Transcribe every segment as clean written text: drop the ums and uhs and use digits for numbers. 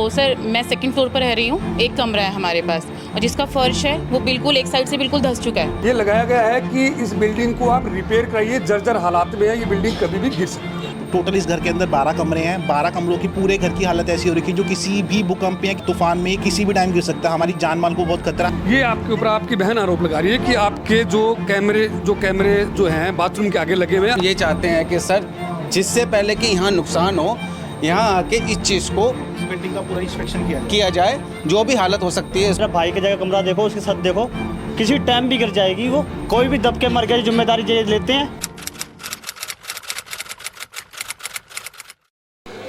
तो सर मैं second floor पर रह रही हूँ। एक कमरा है हमारे पास और जिसका फर्श है वो बिल्कुल एक साइड से बिल्कुल धंस चुका है। ये लगाया गया है कि इस बिल्डिंग को आप रिपेयर कराइए, जर्जर हालात में है, ये बिल्डिंग कभी भी गिर सकती है। टोटल इस घर के अंदर 12 कमरे हैं। 12 कमरों की पूरे घर की हालत ऐसी हो रखी है जो किसी भी भूकंप या तूफान में किसी भी टाइम गिर सकता है। हमारी जान माल को बहुत खतरा। ये आपके ऊपर आपकी बहन आरोप लगा रही है कि आपके जो कैमरे जो हैं बाथरूम के आगे लगे हुए हैं। ये चाहते हैं कि सर जिससे पहले कि यहाँ नुकसान हो, यहाँ आके इस चीज़ को बिल्डिंग का पूरा इंस्पेक्शन किया जाए, जो भी हालत हो सकती है। मेरा भाई की जगह कमरा देखो, उसके साथ देखो, किसी टाइम भी गिर जाएगी वो। कोई भी दब के मर गया, जिम्मेदारी लेते हैं।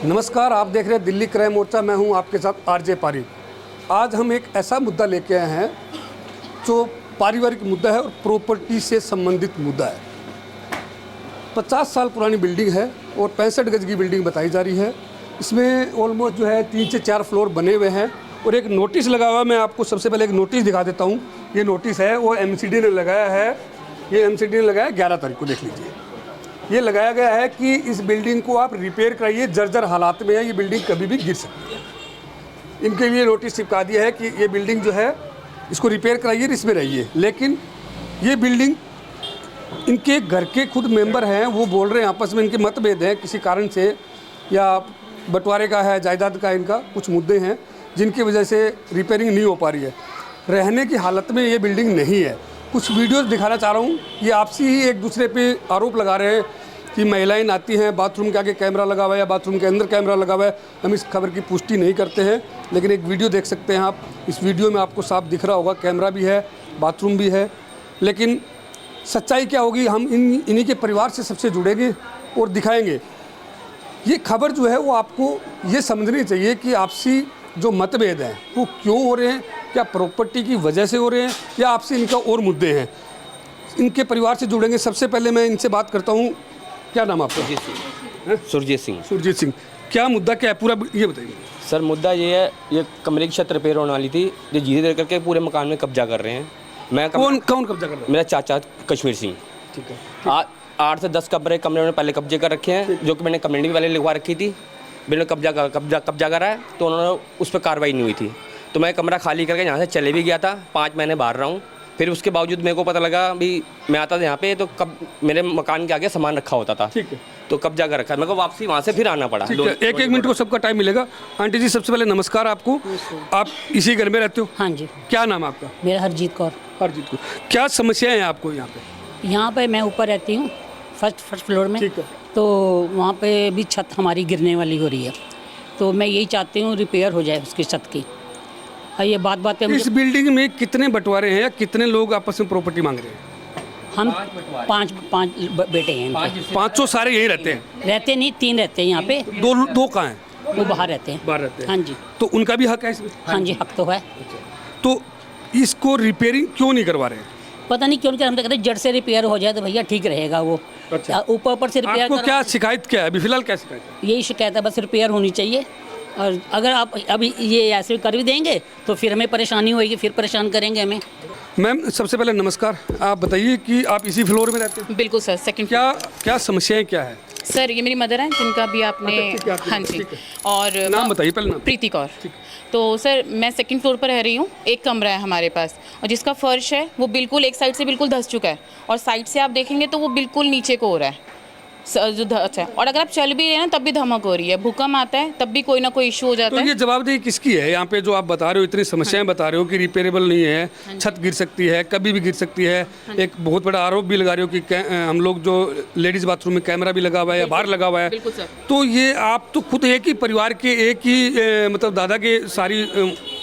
नमस्कार, आप देख रहे हैं दिल्ली क्राइम मोर्चा। मैं हूं आपके साथ आरजे पारी। आज हम एक ऐसा मुद्दा लेके आए हैं जो पारिवारिक मुद्दा है और प्रॉपर्टी से संबंधित मुद्दा है। 50 साल पुरानी बिल्डिंग है और 65 गज की बिल्डिंग बताई जा रही है। इसमें ऑलमोस्ट जो है 3 से 4 फ्लोर बने हुए हैं और एक नोटिस लगा हुआ है। मैं आपको सबसे पहले एक नोटिस दिखा देता हूँ। ये नोटिस है वो एमसीडी ने लगाया है। ये एमसीडी ने लगाया 11 तारीख को, देख लीजिए। ये लगाया गया है कि इस बिल्डिंग को आप रिपेयर कराइए, जर्जर हालात में है, ये बिल्डिंग कभी भी गिर सकती है। इनके लिए नोटिस चिपका दिया है कि ये बिल्डिंग जो है इसको रिपेयर कराइए, इसमें रहिए। लेकिन ये बिल्डिंग, इनके घर के खुद मेंबर हैं, वो बोल रहे हैं आपस में इनके मतभेद हैं किसी कारण से, या बंटवारे का है, जायदाद का, इनका कुछ मुद्दे हैं जिनकी वजह से रिपेयरिंग नहीं हो पा रही है। रहने की हालत में ये बिल्डिंग नहीं है। कुछ वीडियोस दिखाना चाह रहा हूँ। ये आपसी ही एक दूसरे पे आरोप लगा रहे हैं कि महिलाएं आती हैं, बाथरूम के आगे कैमरा लगा हुआ है या बाथरूम के अंदर कैमरा लगा हुआ है। हम इस खबर की पुष्टि नहीं करते हैं, लेकिन एक वीडियो देख सकते हैं आप। इस वीडियो में आपको साफ दिख रहा होगा, कैमरा भी है, बाथरूम भी है। लेकिन सच्चाई क्या होगी, हम इन्हीं के परिवार से सबसे जुड़ेंगे और दिखाएंगे। ये खबर जो है वो आपको ये समझनी चाहिए कि आपसी जो मतभेद हैं वो क्यों हो रहे हैं, क्या प्रॉपर्टी की वजह से हो रहे हैं या आपसे इनका और मुद्दे हैं। इनके परिवार से जुड़ेंगे। सबसे पहले मैं इनसे बात करता हूँ। क्या नाम आपका? सुरजीत सिंह। सुरजीत सिंह, क्या मुद्दा क्या है पूरा ये बताइए। सर मुद्दा ये है, ये कमरे की छत रिपेयर होने वाली थी, जो धीरे धीरे करके पूरे मकान में कब्जा कर रहे हैं। मैं कौन कब्जा कर रहा है? मेरा चाचा कश्मीर सिंह। ठीक है। 8 से 10 कमरे उन्होंने पहले कब्जे कर रखे हैं, जो कि मैंने कंप्लेंट भी पहले लिखवा रखी थी। मैंने कब्जा करा है तो उन्होंने उस पर कार्रवाई नहीं हुई थी, तो मैं कमरा खाली करके यहाँ से चले भी गया था। 5 महीने बाहर रहा हूँ। फिर उसके बावजूद मेरे को पता लगा भी मैं आता था यहाँ पे तो मेरे मकान के आगे सामान रखा होता था। ठीक है। तो कब्जा कर रखा है, मेरे को वापसी वहाँ से फिर आना पड़ा। एक मिनट को सबका टाइम मिलेगा। आंटी जी, सबसे पहले नमस्कार आपको। आप इसी घर में रहते हो? हाँ जी। क्या नाम है आपका? मेरा हरजीत कौर। हरजीत कौर, क्या समस्याएं हैं आपको यहाँ पे? यहाँ पे मैं ऊपर रहती हूँ, फर्स्ट फ्लोर में। ठीक है। तो वहाँ पे भी छत हमारी गिरने वाली हो रही है, तो मैं यही चाहती हूँ रिपेयर हो जाए उसकी छत की। और ये बात पे इस बिल्डिंग में कितने बंटवारे हैं या कितने लोग आपस में प्रॉपर्टी मांग रहे हैं? हम पाँच बेटे हैं इनके। 500 सारे यहीं रहते हैं? रहते नहीं, 3 रहते हैं यहाँ पे। दो कहाँ हैं? वो बाहर रहते हैं। बाहर रहते हैं। हाँ जी। तो उनका भी हक है इसमें? हाँ जी, हक तो है। तो इसको रिपेयरिंग क्यों नहीं करवा रहे हैं? पता नहीं क्यों, हम तो कहते हैं जड़ से रिपेयर हो जाए तो भैया ठीक रहेगा वो। अच्छा। ऊपर से रिपेयर। आपको क्या शिकायत क्या है अभी फिलहाल? क्या शिकायत है? यही शिकायत है, बस रिपेयर होनी चाहिए। और अगर आप अभी ये ऐसे कर भी देंगे तो फिर हमें परेशानी होगी, फिर परेशान करेंगे हमें। मैम, सबसे पहले नमस्कार। आप बताइए कि आप इसी फ्लोर में रहते हैं? बिल्कुल सर, सेकंड। क्या समस्याएं क्या है? सर ये मेरी मदर हैं जिनका भी आपने। हाँ जी। और नाम बताइए पहले। नाम? प्रीति कौर। तो सर मैं सेकंड फ्लोर पर रह रही हूँ। एक कमरा है हमारे पास और जिसका फर्श है वो बिल्कुल एक साइड से बिल्कुल धंस चुका है और साइड से आप देखेंगे तो वो बिल्कुल नीचे को हो रहा है जो अच्छा है। और अगर आप चल भी रहे हैं ना तब भी धमक हो रही है। भूकंप आता है तब भी कोई ना कोई इशू हो जाता है। तो ये जवाबदेही किसकी है? यहाँ पे जो आप बता रहे हो, इतनी समस्याएं बता रहे हो कि रिपेयरेबल नहीं है, छत गिर सकती है, कभी भी गिर सकती है। एक बहुत बड़ा आरोप भी लगा रहे हो कि हम लोग जो लेडीज बाथरूम में कैमरा भी लगा हुआ है या बाहर लगा हुआ है। तो ये आप तो खुद एक ही परिवार के, एक ही मतलब दादा के सारी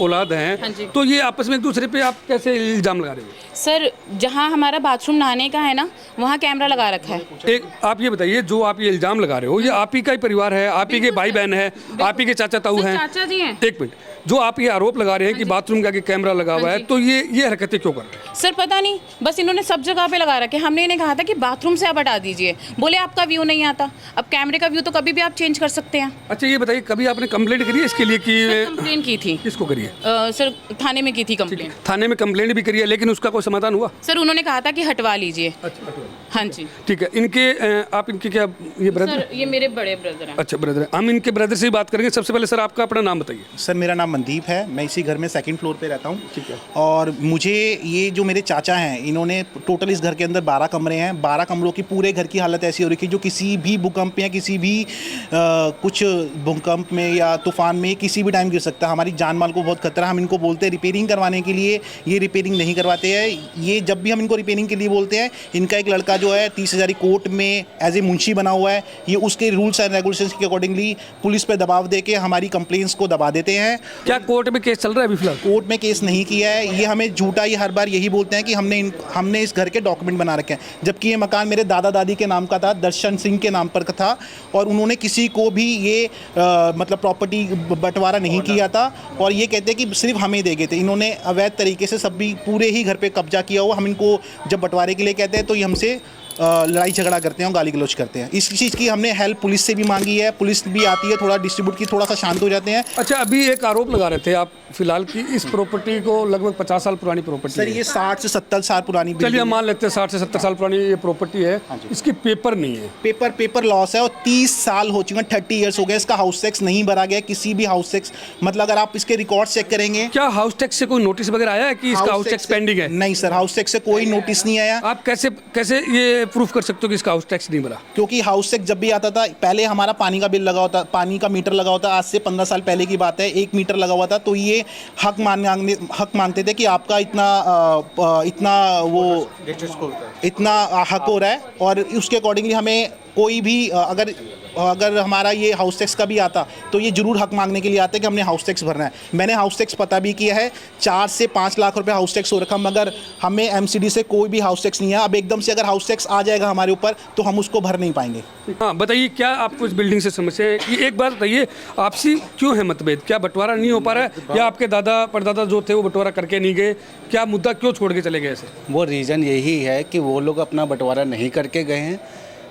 औलाद हैं, तो ये आपस में एक दूसरे पे आप कैसे इल्जाम लगा रहे हो? सर जहाँ हमारा बाथरूम नहाने का है ना, वहाँ कैमरा लगा रखा है। एक आप ये बताइए, जो आप ये इल्जाम लगा रहे हो, ये आप ही का ही परिवार है? आप ही के भाई बहन है? आप ही के चाचा ताऊ हैं? चाचा जी हैं। एक मिनट, जो आप ये आरोप लगा रहे हैं कि बाथरूम के आगे कैमरा लगा हुआ है, तो ये हरकतें क्यों कर रहे हैं? सर पता नहीं, बस इन्होंने सब जगह पे लगा रखे। हमने इन्हें कहा था कि बाथरूम से आप हटा दीजिए, बोले आपका व्यू नहीं आता। अब कैमरे का व्यू तो कभी भी आप चेंज कर सकते हैं। अच्छा ये बताइए, कभी आपने कंप्लेंट करी है इसके लिए कि कंप्लेन की थी। किसको करी है? सर थाने में की थी कंप्लेन। थाने में कंप्लेंट भी करी है, लेकिन उसका कोई समाधान हुआ? सर उन्होंने कहा था कि हटवा लीजिए। हाँ जी। ठीक है। इनके आप इनके क्या ये ब्रदर? सर ये मेरे बड़े ब्रदर हैं। अच्छा ब्रदर, हम इनके ब्रदर से ही बात करेंगे। सबसे पहले सर आपका अपना नाम बताइए। सर मेरा नाम मनदीप है, मैं इसी घर में सेकंड फ्लोर पे रहता हूँ। ठीक है। और मुझे ये जो मेरे चाचा हैं, इन्होंने टोटल इस घर के अंदर 12 कमरे हैं। 12 कमरों की पूरे घर की हालत ऐसी हो रही है जो किसी भी भूकंप या किसी भी कुछ भूकंप में या तूफान में किसी भी टाइम गिर सकता है। हमारी जान माल को बहुत खतरा है। हम इनको बोलते हैं रिपेयरिंग करवाने के लिए, ये रिपेयरिंग नहीं करवाते हैं। ये जब भी हम इनको रिपेयरिंग के लिए बोलते हैं, इनका एक लड़का जो है 30,000 कोर्ट में एज ए मुंशी बना हुआ है। ये उसके रूल्स एंड रेगुलेशंस के अकॉर्डिंगली पुलिस पे दबाव दे के हमारी कंप्लेंट्स को दबा देते हैं। क्या कोर्ट में केस चल रहा है अभी फिलहाल? कोर्ट में केस नहीं किया है। ये हमें झूठा ही हर बार यही बोलते हैं कि हमने इस घर के डॉक्यूमेंट बना रखे हैं, जबकि ये मकान मेरे दादा दादी के नाम का था, दर्शन सिंह के नाम पर था। और उन्होंने किसी को भी ये मतलब प्रॉपर्टी बंटवारा नहीं किया था। और ये कहते हैं कि सिर्फ हमें दे गए थे। इन्होंने अवैध तरीके से सब भी पूरे ही घर पे कब्जा किया हुआ। हम इनको जब बंटवारे के लिए कहते हैं तो ये हमसे लड़ाई झगड़ा करते हैं और गाली गलौज करते हैं। इस चीज़ की हमने हेल्प पुलिस से भी मांगी है, पुलिस भी आती है, थोड़ा डिस्ट्रीब्यूट की, थोड़ा सा शांत हो जाते हैं। अच्छा, अभी एक आरोप लगा रहे थे आप फिलहाल की इस प्रॉपर्टी को लगभग 50 साल पुरानी प्रॉपर्टी सर है। ये 60 से 70 साल पुरानी चलिए building हम मान लेते हैं 60 से 70 साल पुरानी ये प्रॉपर्टी है। इसकी पेपर नहीं है। पेपर लॉस है और 30 साल हो चुके हैं, 30 ईयर्स हो गए। इसका हाउस टैक्स नहीं भरा गया, किसी भी हाउस टैक्स, मतलब अगर आप इसके रिकॉर्ड चेक करेंगे। क्या हाउस टैक्स से कोई नोटिस वगैरह आया है कि इसका हाउस टैक्स पेंडिंग है? नहीं सर, हाउस टैक्स से कोई नोटिस नहीं आया। आप कैसे ये प्रूफ कर सकते हो कि इसका हाउस टैक्स नहीं भरा? क्योंकि हाउस टैक्स जब भी आता था, पहले हमारा पानी का बिल लगा होता, पानी का मीटर लगा होता, आज से 15 साल पहले की बात है, 1 मीटर लगा हुआ था। तो ये हक मांगते थे कि आपका इतना हक हो रहा है। और उसके अकॉर्डिंगली हमें कोई भी अगर हमारा ये हाउस टैक्स का भी आता तो ये जरूर हक मांगने के लिए आते कि हमने हाउस टैक्स भरना है। मैंने हाउस टैक्स पता भी किया है, 4 से 5 लाख रुपए हाउस टैक्स हो रखा, मगर हमें एमसीडी से कोई भी हाउस टैक्स नहीं है। अब एकदम से अगर हाउस टैक्स आ जाएगा हमारे ऊपर तो हम उसको भर नहीं पाएंगे। हाँ बताइए, क्या आपको इस बिल्डिंग से समस्या है? ये एक बात बताइए, आपसी क्यों है मतभेद? क्या बंटवारा नहीं हो पा रहा है या आपके दादा परदादा जो थे वो बंटवारा करके नहीं गए? क्या मुद्दा क्यों छोड़ के चले गए ऐसे? वो रीज़न यही है कि वो लोग अपना बंटवारा नहीं करके गए हैं।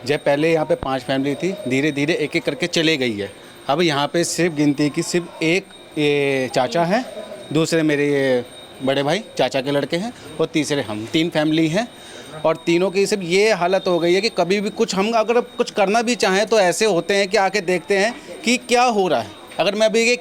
जब पहले यहाँ पे 5 फैमिली थी, धीरे धीरे एक एक करके चले गई है। अब यहाँ पे सिर्फ गिनती की सिर्फ एक ये चाचा हैं, दूसरे मेरे ये बड़े भाई चाचा के लड़के हैं और तीसरे हम, 3 फैमिली हैं। और तीनों की सिर्फ ये हालत हो गई है कि कभी भी कुछ हम अगर कुछ करना भी चाहें तो ऐसे होते हैं कि आके देखते हैं कि क्या हो रहा है। अगर मैं अभी एक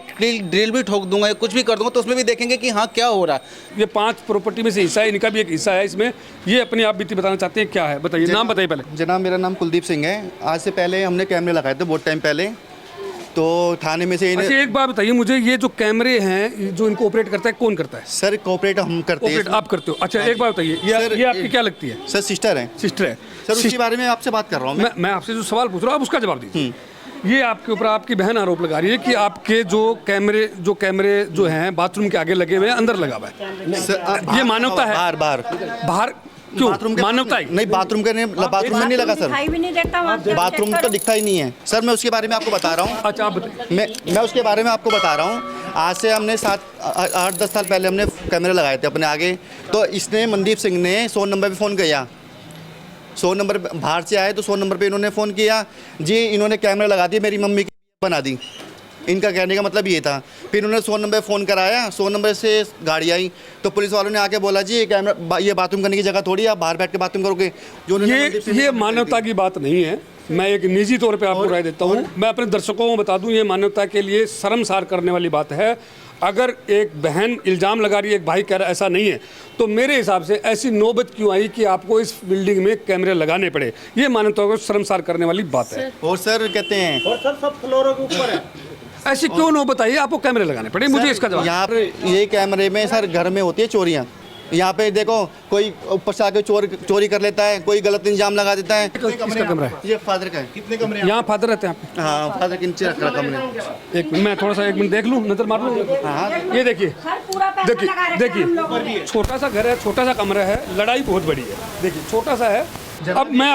ड्रिल भी ठोक दूंगा या कुछ भी कर दूंगा तो उसमें भी देखेंगे कि हाँ क्या हो रहा है। ये 5 प्रॉपर्टी में से हिस्सा है, इनका भी एक हिस्सा है इसमें। ये अपने आप बीती बताना चाहते हैं, क्या है बताइए, नाम बताइए पहले। जनाब मेरा नाम कुलदीप सिंह है। आज से पहले हमने कैमरे लगाए थे बहुत टाइम पहले, तो थाने में से इन्हें। अच्छा एक बात बताइए मुझे, ये जो कैमरे हैं जो इनको ऑपरेट करता है कौन करता है? सर कोऑपरेट हम करते हैं। ऑपरेट आप करते हो? अच्छा एक बात बताइए, ये आपकी क्या लगती है? सर सिस्टर है। सिस्टर है सर, उसके बारे में आपसे बात कर रहा हूँ मैं आपसे जो सवाल पूछ रहा हूँ आप उसका जवाब दीजिए। ये आपके ऊपर आपकी बहन आरोप लगा रही है कि आपके जो कैमरे जो हैं बाथरूम के आगे लगे हुए हैं, अंदर लगा हुआ है। ये मानवता है? बाहर क्यों? मानवता है? नहीं, बाथरूम में नहीं लगा सर। भी नहीं देता वहाँ पे। बाथरूम तो दिखता ही नहीं है सर। मैं उसके बारे में आपको बता रहा हूँ। अच्छा आप बताइए। मैं उसके बारे में आपको बता रहा हूँ। आज से हमने 8-10 साल पहले हमने कैमरे लगाए थे अपने आगे। तो इसने मनदीप सिंह ने 100 नंबर पर फ़ोन किया। 100 नंबर बाहर से आए तो 100 नंबर पे इन्होंने फ़ोन किया जी, इन्होंने कैमरा लगा दिया, मेरी मम्मी की बना दी। इनका कहने का मतलब ये था। फिर उन्होंने 100 नंबर फ़ोन कराया, 100 नंबर से गाड़ी आई तो पुलिस वालों ने आके बोला जी ये कैमरा, ये बाथरूम करने की जगह थोड़ी, आप बाहर बैठ के बाथरूम करोगे। जो ये मानवता की बात नहीं है। मैं एक निजी तौर पे आपको राय देता हूँ। मैं अपने दर्शकों को बता दूँ, ये मानवता के लिए शर्मसार करने वाली बात है। अगर एक बहन इल्ज़ाम लगा रही है, एक भाई कह रहा है ऐसा नहीं है, तो मेरे हिसाब से ऐसी नौबत क्यों आई कि आपको इस बिल्डिंग में कैमरे लगाने पड़े? ये मानवता को शर्मसार करने वाली बात है। और सर कहते हैं और सर सब फ्लोरों के ऊपर है। ऐसी क्यों नौबत आई आपको कैमरे लगाने पड़े? मुझे इसका जवाब। यहाँ पर ये कैमरे में सर घर में होती है चोरियाँ। यहाँ पे देखो कोई ऊपर से आके चोरी कर लेता है, कोई गलत इंजाम लगा देता है। किसका कमरा है? ये फादर का है। कितने कमरे? यहाँ फादर रहते हैं आप? हाँ, फादर के नीचे रख रहा कमरे। एक मिनट, मैं थोड़ा सा 1 मिनट देख लूँ, नजर मार लूँ। ये देखिए छोटा सा घर है, छोटा सा कमरा है, लड़ाई बहुत बड़ी है। देखिए छोटा सा है। अब मैं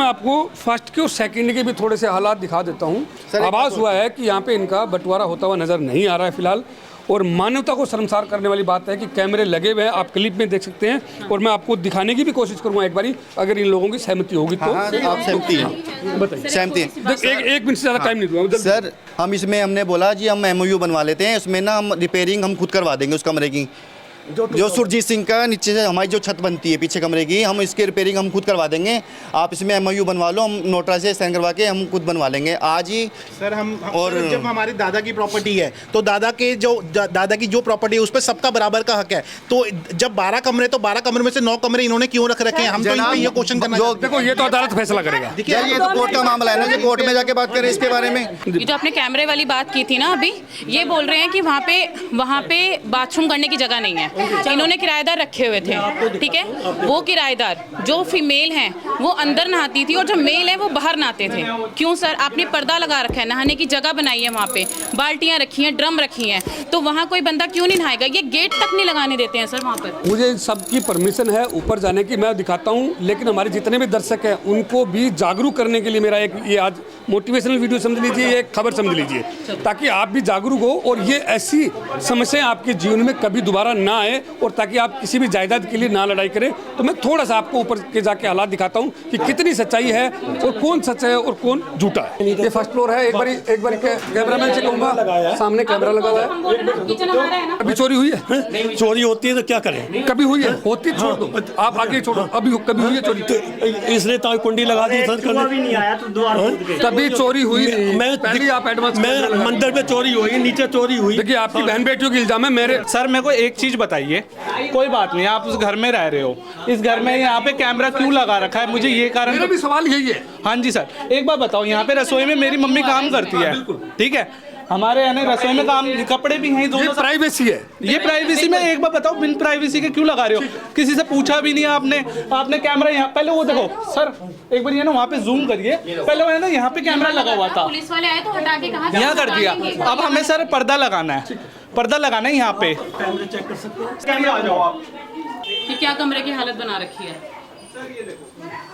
आपको फर्स्ट के और सेकंड के भी थोड़े से हालात दिखा देता हूँ। आभास हुआ है कि यहाँ पे इनका बंटवारा होता हुआ नज़र नहीं आ रहा है फिलहाल। और मानवता को शर्मसार करने वाली बात है कि कैमरे लगे हुए हैं, आप क्लिप में देख सकते हैं, और मैं आपको दिखाने की भी कोशिश करूँगा एक बारी, अगर इन लोगों की सहमति होगी तो। हाँ, आप सहमति हैं? बताइए। सहमति हैं। एक मिनट से ज़्यादा टाइम नहीं दूंगा सर हम इसमें हमने बोला जी हम MOU बनवा लेते हैं, उसमें ना हम रिपेयरिंग हम खुद करवा देंगे उस कमरे की, जो सुरजीत सिंह का नीचे से हमारी जो छत बनती है पीछे कमरे की, हम इसकी रिपेयरिंग हम खुद करवा देंगे। आप इसमें MOU बनवा लो, हम नोटरा से साइन करवा के हम खुद बनवा लेंगे आज ही। सर हम और जब हमारे दादा की प्रॉपर्टी है तो दादा की जो प्रॉपर्टी है उस पर सबका बराबर का हक है। तो जब 12 कमरे तो 12 कमरे में से 9 कमरे इन्होंने क्यों रख रखे हैं? हम तो इन पे ये क्वेश्चन करना चाहते हैं। देखो ये तो अदालत फैसला करेगा। यार ये तो कोर्ट का मामला है ना, जो कोर्ट में जाके बात करें इसके बारे में। ये जो आपने कैमरे वाली बात की थी ना अभी, ये बोल रहे हैं कि वहाँ पे बाथरूम करने की जगह नहीं है। इन्होंने किराएदार रखे हुए थे, ठीक है, वो किराएदार जो फीमेल हैं वो अंदर नहाती थी और जो मेल है वो बाहर नहाते थे। क्यों सर? आपने पर्दा लगा रखा है, नहाने की जगह बनाई है, वहाँ पे बाल्टियाँ रखी हैं, ड्रम रखी हैं, तो वहाँ कोई बंदा क्यों नहीं नहाएगा? ये गेट तक नहीं लगाने देते हैं सर वहाँ पर। मुझे सबकी परमिशन है ऊपर जाने की, मैं दिखाता हूँ, लेकिन हमारे जितने भी दर्शक हैं उनको भी जागरूक करने के लिए मेरा एक ये आज मोटिवेशनल वीडियो समझ लीजिए, ये एक खबर समझ लीजिए, ताकि आप भी जागरूक हो और ये ऐसी समस्याएं आपके जीवन में कभी दोबारा ना आए, और ताकि आप किसी भी जायदाद के लिए ना लड़ाई करें। तो मैं थोड़ा सा आपको ऊपर के जाके हालात दिखाता हूँ कि कितनी सच्चाई है और कौन सच है और कौन झूठा है। ये फर्स्ट फ्लोर है। एक बार कैमरामैन से कहूँगा, सामने कैमरा लगा हुआ है। अभी चोरी हुई है? चोरी होती है तो क्या करें? कभी हुई है? होती छोड़ दो, आप आगे छोड़ो। अभी कभी हुई है चोरी? इसने तो कुंडी लगा दी सर, भी नहीं आया तो द्वार खोद के। कभी चोरी हुई नहीं। मैं पहले आप एडवांस मैं मंदिर में चोरी हुई, नीचे चोरी हुई। देखिए आपकी बहन बेटियों की इल्जाम है मेरे। सर मेरे को एक चीज़ बताइए, कोई बात नहीं, आप उस घर में रह रहे हो, इस घर में यहाँ पे कैमरा क्यों लगा रखा है? मुझे ये कारण मेरा भी सवाल यही है। हाँ जी सर, एक बात बताओ, यहाँ पे रसोई में मेरी मम्मी काम करती है, ठीक है, हमारे यानी रसोई में काम, कपड़े भी हैं दोनों। प्राइवेसी है, ये प्राइवेसी में, एक बार बताओ बिन प्राइवेसी के क्यों लगा रहे हो? किसी से पूछा भी नहीं आपने कैमरा यहाँ, पहले वो देखो सर, एक बार ये ना वहाँ पे जूम करिए, पहले वो है ना यहाँ पे कैमरा लगा हुआ था, पुलिस वाले आए तो हटा के कहा यहाँ कर दिया। अब हमें सर पर्दा लगाना है, पर्दा लगाना है यहाँ पे। चेक कर सकते हैं। कैमरा आ जाओ आप। कि क्या कमरे की हालत बना रखी है। सर ये देखो,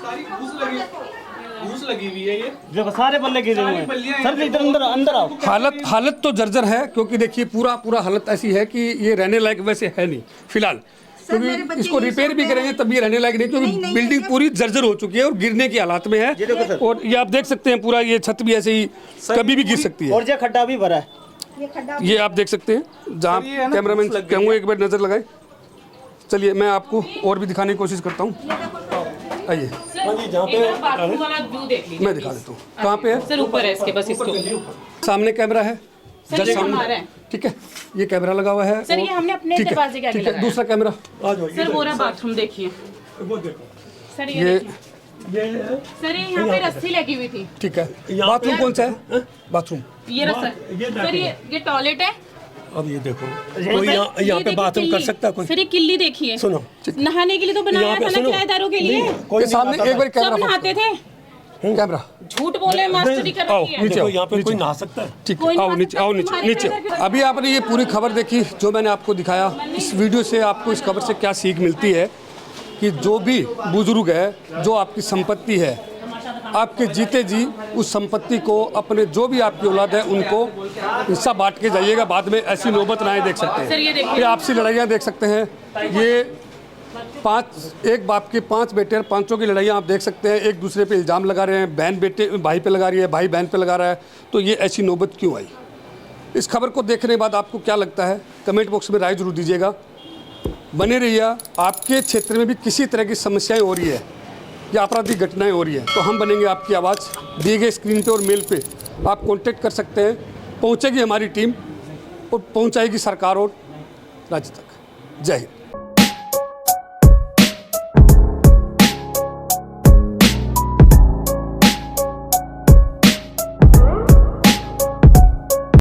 सारी घूस लगी हुई है, ये देखो सारे बल्ले गिरे हुए हैं। सर इधर अंदर आओ। हालत तो जर्जर है, क्योंकि देखिए पूरा हालत ऐसी है कि ये रहने लायक वैसे है नहीं फिलहाल, क्योंकि इसको रिपेयर भी करेंगे तब ये रहने लायक नहीं, क्योंकि बिल्डिंग पूरी जर्जर हो चुकी है और गिरने की हालात में है। और ये आप देख सकते हैं पूरा, ये छत भी ऐसे ही कभी भी गिर सकती है, और ये खड्डा भी भरा है, ये आप देख सकते हैं। जहाँ कैमरामैन कहूँगा एक बार नजर लगाए। चलिए मैं आपको और भी दिखाने की कोशिश करता हूँ, आइए बाथरूम वाला व्यू देख लीजिए। मैं दिखा देता हूँ। कहाँ पे है सर? ऊपर है इसके, बस इसको सामने कैमरा है, सर ये हमारा है। ठीक है, ये कैमरा लगा हुआ है। सर ये हमने अपने ठीक है, दरवाजे के आगे ठीक है, लगाया। दूसरा कैमरा सर वो रहा बाथरूम, देखिए वो देखो, सर ये ये देखिए सर, ये यहाँ पे रस्सी लगी हुई थी। ठीक है। बाथरूम कौन सा है? बाथरूम ये रहा सर, ये टॉयलेट है। अब ये देखो, कोई यहाँ पे बाथरूम कर सकता है कोई? सर ये किल्ली देखिए, सुनो, नहाने के लिए तो बनाया यहाँ पे था ना सुनो। किराएदारों के लिए। के सामने एक बार सब कैमरा नहाते थे, कैमरा झूठ बोले, मास्टरी कर आओ रखी है। नीचे देखो आओ, यहाँ पे नीचे कोई आओ। नहा सकता है? ठीक कोई है, आओ ना नीचे आओ, नीचे तुम्हारे नीचे इधर अभी आपने ये पूरी खबर देखी जो मैंने आपको दिखाया। इस वीडियो से आपको इस खबर से क्या सीख मिलती है कि जो भी बुजुर्ग है, जो आपकी संपत्ति है, आपके जीते जी उस संपत्ति को अपने जो भी आपकी औलाद है उनको हिस्सा बांट के जाइएगा, बाद में ऐसी नौबत ना आए। देख सकते सर, ये हैं देखिए। ये आपसी लड़ाइयाँ देख सकते हैं, ये एक बाप के 5 बेटे और 5 की लड़ाइयाँ आप देख सकते हैं। एक दूसरे पे इल्ज़ाम लगा रहे हैं, बहन बेटे भाई पे लगा रही है, भाई बहन पे लगा रहा है। तो ये ऐसी नौबत क्यों आई? इस खबर को देखने के बाद आपको क्या लगता है? कमेंट बॉक्स में राय जरूर दीजिएगा। बने रहिए। आपके क्षेत्र में भी किसी तरह की समस्याएं हो रही है या आपराधिक घटनाएं हो रही है तो हम बनेंगे आपकी आवाज़। दिए गए स्क्रीन पे और मेल पे आप कांटेक्ट कर सकते हैं। पहुंचेगी हमारी टीम और पहुंचाएगी सरकार और राज्य तक। जय हिंद।